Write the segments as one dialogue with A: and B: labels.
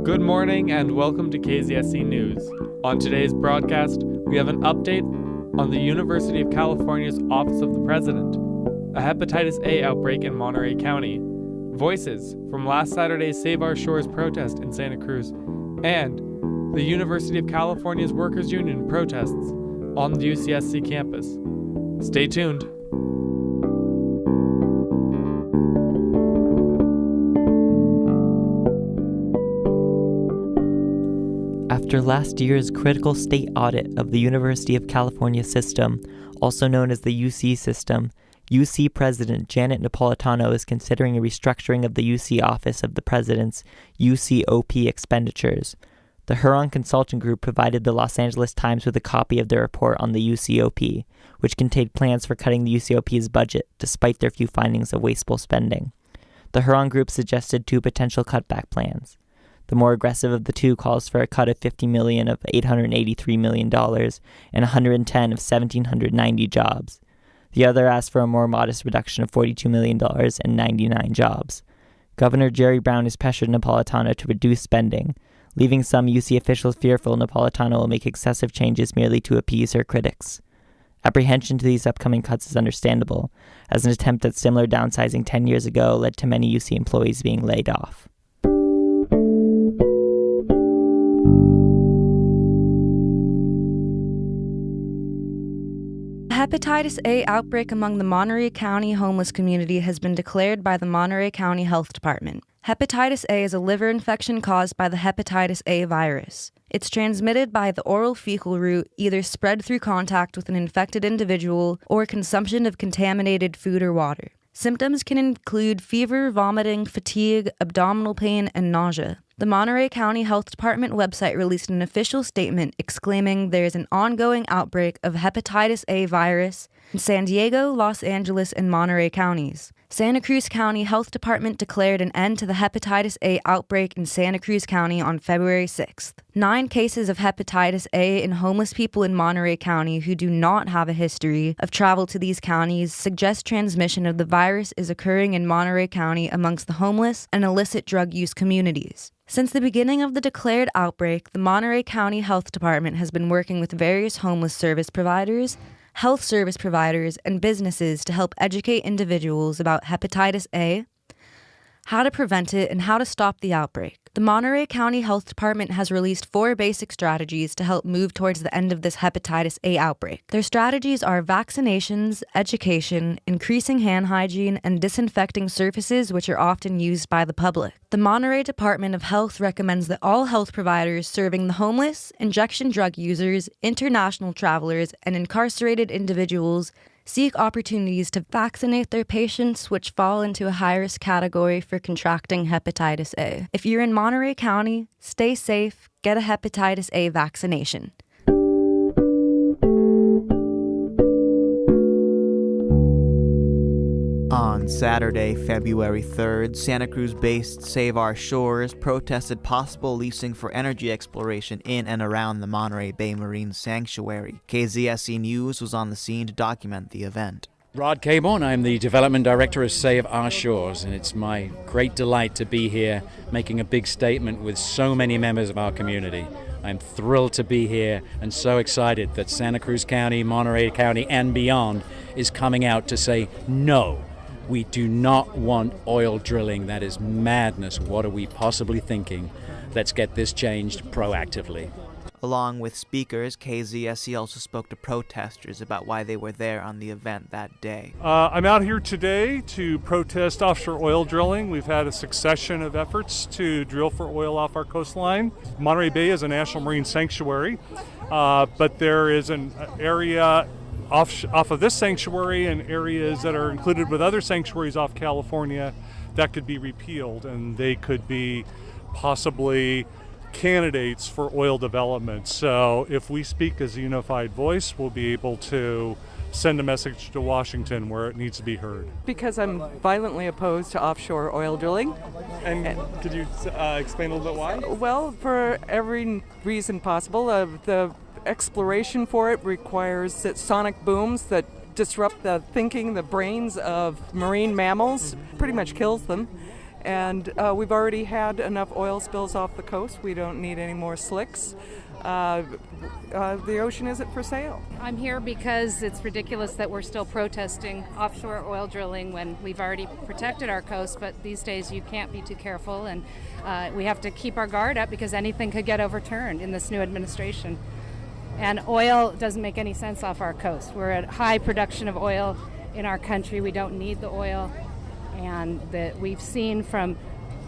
A: Good morning and welcome to KZSC News. On today's broadcast, we have an update on the University of California's Office of the President, a hepatitis A outbreak in Monterey County, voices from last Saturday's Save Our Shores protest in Santa Cruz, and the University of California's Workers' Union protests on the UCSC campus. Stay tuned.
B: After last year's critical state audit of the University of California system, also known as the UC system, UC President Janet Napolitano is considering a restructuring of the UC Office of the President's UCOP expenditures. The Huron Consulting Group provided the Los Angeles Times with a copy of their report on the UCOP, which contained plans for cutting the UCOP's budget despite their few findings of wasteful spending. The Huron Group suggested two potential cutback plans. The more aggressive of the two calls for a cut of $50 million of $883 million and $110 of 1,790 jobs. The other asked for a more modest reduction of $42 million and 99 jobs. Governor Jerry Brown has pressured Napolitano to reduce spending, leaving some UC officials fearful Napolitano will make excessive changes merely to appease her critics. Apprehension to these upcoming cuts is understandable, as an attempt at similar downsizing 10 years ago led to many UC employees being laid off.
C: Hepatitis A outbreak among the Monterey County homeless community has been declared by the Monterey County Health Department. Hepatitis A is a liver infection caused by the hepatitis A virus. It's transmitted by the oral-fecal route, either spread through contact with an infected individual or consumption of contaminated food or water. Symptoms can include fever, vomiting, fatigue, abdominal pain, and nausea. The Monterey County Health Department website released an official statement exclaiming there is an ongoing outbreak of hepatitis A virus in San Diego, Los Angeles, and Monterey counties. Santa Cruz County Health Department declared an end to the hepatitis A outbreak in Santa Cruz County on February 6th. 9 cases of hepatitis A in homeless people in Monterey County who do not have a history of travel to these counties suggest transmission of the virus is occurring in Monterey County amongst the homeless and illicit drug use communities. Since the beginning of the declared outbreak, the Monterey County Health Department has been working with various homeless service providers, health service providers, and businesses to help educate individuals about hepatitis A, how to prevent it, and how to stop the outbreak. The Monterey County Health Department has released 4 basic strategies to help move towards the end of this hepatitis A outbreak. Their strategies are vaccinations, education, increasing hand hygiene, and disinfecting surfaces which are often used by the public. The Monterey Department of Health recommends that all health providers serving the homeless, injection drug users, international travelers, and incarcerated individuals seek opportunities to vaccinate their patients which fall into a high-risk category for contracting hepatitis A. If you're in Monterey County, stay safe, get a hepatitis A vaccination.
D: On Saturday, February 3rd, Santa Cruz-based Save Our Shores protested possible leasing for energy exploration in and around the Monterey Bay Marine Sanctuary. KZSC News was on the scene to document the event.
E: Rod Caborn, I'm the Development Director of Save Our Shores, and it's my great delight to be here making a big statement with so many members of our community. I'm thrilled to be here and so excited that Santa Cruz County, Monterey County, and beyond is coming out to say no. We do not want oil drilling. That is madness. What are we possibly thinking? Let's get this changed proactively.
D: Along with speakers, KZSC also spoke to protesters about why they were there on the event that day.
F: I'm out here today to protest offshore oil drilling. We've had a succession of efforts to drill for oil off our coastline. Monterey Bay is a national marine sanctuary, but there is an area off of this sanctuary and areas that are included with other sanctuaries off California that could be repealed, and they could be possibly candidates for oil development. So if we speak as a unified voice, we'll be able to send a message to Washington where it needs to be heard.
G: Because I'm violently opposed to offshore oil drilling.
H: And could you explain a little bit why?
G: Well, for every reason possible. The exploration for it requires sonic booms that disrupt the thinking, the brains of marine mammals, pretty much kills them. And we've already had enough oil spills off the coast. We don't need any more slicks. The ocean isn't for sale.
I: I'm here because it's ridiculous that we're still protesting offshore oil drilling when we've already protected our coast, but these days you can't be too careful, and we have to keep our guard up because anything could get overturned in this new administration. And oil doesn't make any sense off our coast. We're at high production of oil in our country. We don't need the oil, and that we've seen from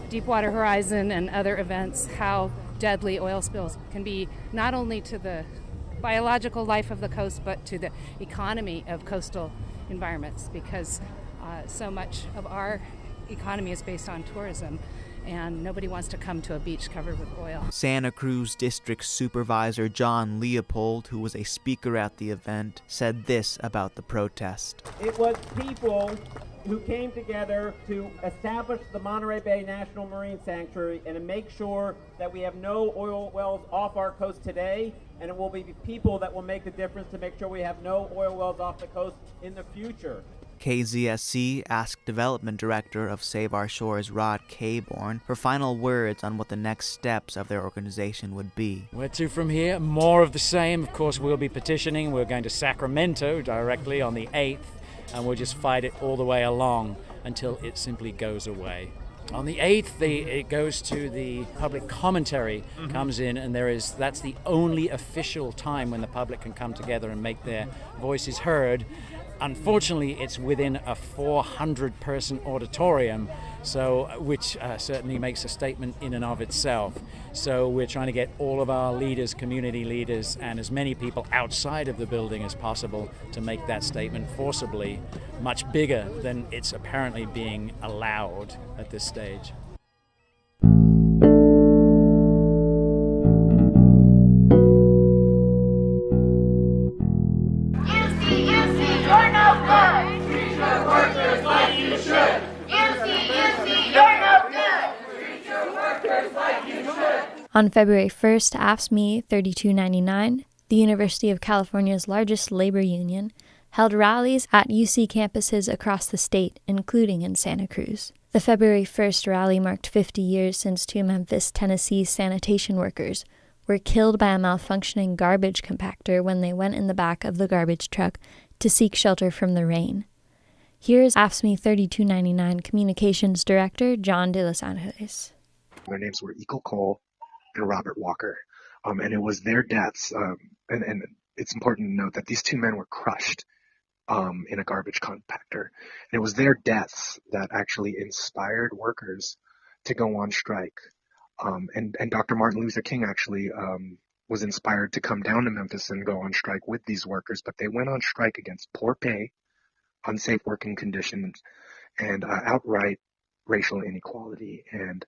I: Deepwater Horizon and other events how deadly oil spills can be not only to the biological life of the coast but to the economy of coastal environments, because so much of our economy is based on tourism and nobody wants to come to a beach covered with oil.
D: Santa Cruz District Supervisor John Leopold, who was a speaker at the event, said this about the protest.
J: It was people who came together to establish the Monterey Bay National Marine Sanctuary and to make sure that we have no oil wells off our coast today, and it will be people that will make the difference to make sure we have no oil wells off the coast in the future.
D: KZSC asked Development Director of Save Our Shores Rod Caborn for final words on what the next steps of their organization would be.
E: Where to from here? More of the same. Of course, we'll be petitioning. We're going to Sacramento directly on the 8th, and we'll just fight it all the way along until it simply goes away. On the 8th, it goes to the public commentary, comes in, and that's the only official time when the public can come together and make their voices heard. Unfortunately, it's within a 400-person auditorium, which certainly makes a statement in and of itself. So we're trying to get all of our leaders, community leaders, and as many people outside of the building as possible to make that statement forcibly, much bigger than it's apparently being allowed at this stage.
K: On February 1st, AFSCME 3299, the University of California's largest labor union, held rallies at UC campuses across the state, including in Santa Cruz. The February 1st rally marked 50 years since two Memphis, Tennessee sanitation workers were killed by a malfunctioning garbage compactor when they went in the back of the garbage truck to seek shelter from the rain. Here's AFSCME 3299 Communications Director John De Los Angeles.
L: Their names were Eagle Cole and Robert Walker. And it was their deaths, and it's important to note that these two men were crushed in a garbage compactor. And it was their deaths that actually inspired workers to go on strike. And Dr. Martin Luther King actually was inspired to come down to Memphis and go on strike with these workers, but they went on strike against poor pay, unsafe working conditions, and outright racial inequality. And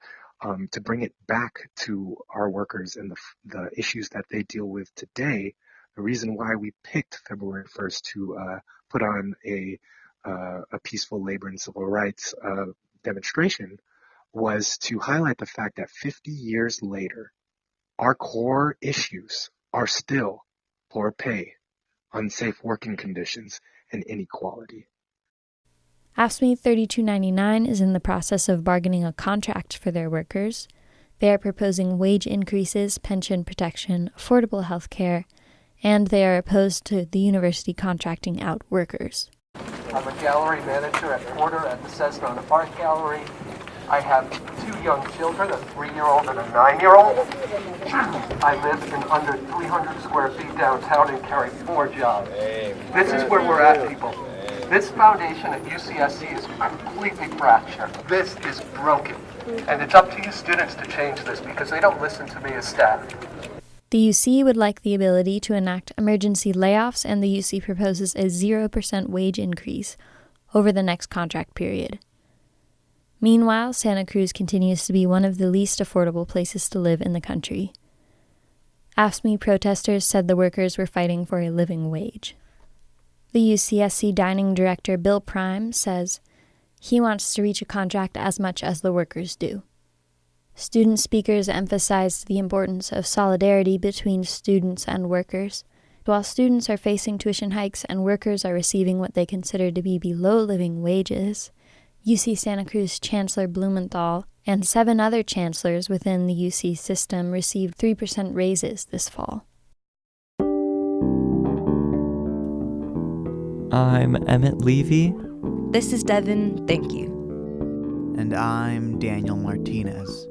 L: to bring it back to our workers and the issues that they deal with today, the reason why we picked February 1st to put on a peaceful labor and civil rights demonstration was to highlight the fact that 50 years later, our core issues are still poor pay, unsafe working conditions, and inequality.
K: AFSCME 3299 is in the process of bargaining a contract for their workers. They are proposing wage increases, pension protection, affordable health care, and they are opposed to the university contracting out workers.
M: I'm a gallery manager at Porter at the Cessna Art Gallery. I have two young children, a 3-year-old and a 9-year-old. I live in under 300 square feet downtown and carry 4 jobs. This is where we're at, people. This foundation at UCSC is completely fractured. This is broken. And it's up to you students to change this because they don't listen to me as staff.
K: The UC would like the ability to enact emergency layoffs, and the UC proposes a 0% wage increase over the next contract period. Meanwhile, Santa Cruz continues to be one of the least affordable places to live in the country. AFSCME protesters said the workers were fighting for a living wage. The UCSC dining director Bill Prime says he wants to reach a contract as much as the workers do. Student speakers emphasized the importance of solidarity between students and workers. While students are facing tuition hikes and workers are receiving what they consider to be below living wages, UC Santa Cruz Chancellor Blumenthal and 7 other chancellors within the UC system received 3% raises this fall.
B: I'm Emmett Levy.
C: This is Devin. Thank you.
D: And I'm Daniel Martinez.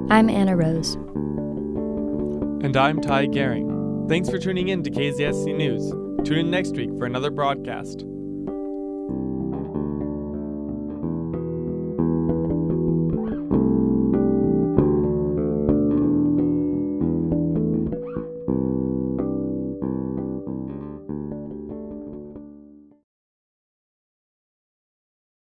K: I'm Anna Rose.
A: And I'm Ty Gehring. Thanks for tuning in to KZSC News. Tune in next week for another broadcast.